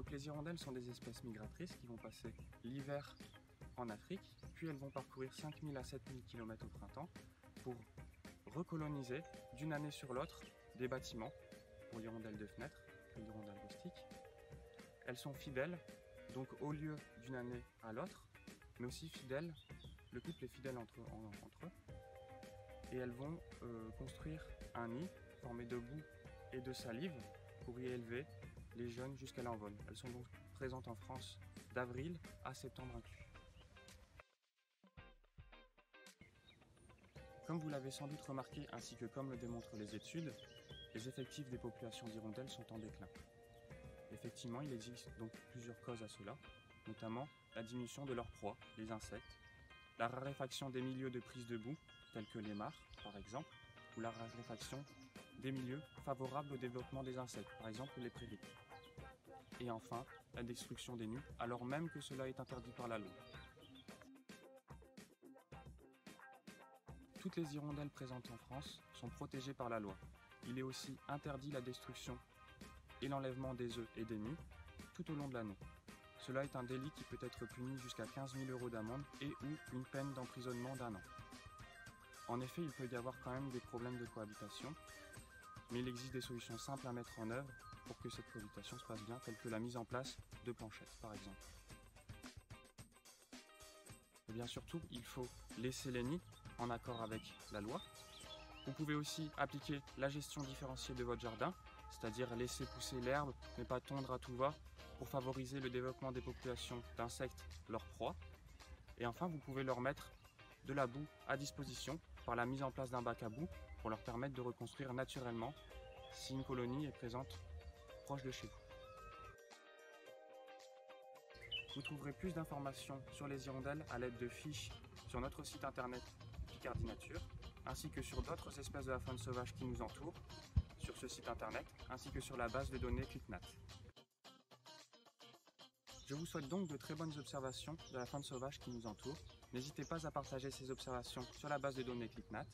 Donc les hirondelles sont des espèces migratrices qui vont passer l'hiver en Afrique, puis elles vont parcourir 5000 à 7000 km au printemps pour recoloniser d'une année sur l'autre des bâtiments, pour l'hirondelle de fenêtre, que l'hirondelle rustique. Elles sont fidèles, donc au lieu d'une année à l'autre, mais aussi fidèles, le couple est fidèle entre eux, et elles vont construire un nid formé de boue et de salive pour y élever les jeunes jusqu'à l'envol. Elles sont donc présentes en France d'avril à septembre inclus. Comme vous l'avez sans doute remarqué, ainsi que comme le démontrent les études, les effectifs des populations d'hirondelles sont en déclin. Effectivement, il existe donc plusieurs causes à cela, notamment la diminution de leurs proies, les insectes, la raréfaction des milieux de prise de boue, tels que les mares par exemple, ou la raréfaction des milieux favorables au développement des insectes, par exemple les prairies. Et enfin, la destruction des nids, alors même que cela est interdit par la loi. Toutes les hirondelles présentes en France sont protégées par la loi. Il est aussi interdit la destruction et l'enlèvement des œufs et des nids tout au long de l'année. Cela est un délit qui peut être puni jusqu'à 15 000 € d'amende et ou une peine d'emprisonnement d'1 an. En effet, il peut y avoir quand même des problèmes de cohabitation, mais il existe des solutions simples à mettre en œuvre pour que cette cohabitation se passe bien, telles que la mise en place de planchettes par exemple. Et bien surtout, il faut laisser les nids en accord avec la loi. Vous pouvez aussi appliquer la gestion différenciée de votre jardin, c'est-à-dire laisser pousser l'herbe, mais pas tondre à tout va, pour favoriser le développement des populations d'insectes, leurs proies. Et enfin, vous pouvez leur mettre de la boue à disposition par la mise en place d'un bac à boue pour leur permettre de reconstruire naturellement si une colonie est présente proche de chez vous. Vous trouverez plus d'informations sur les hirondelles à l'aide de fiches sur notre site internet Picardie Nature, ainsi que sur d'autres espèces de la faune sauvage qui nous entourent, sur ce site internet, ainsi que sur la base de données ClickNat. Je vous souhaite donc de très bonnes observations de la faune sauvage qui nous entoure. N'hésitez pas à partager ces observations sur la base de données ClickNat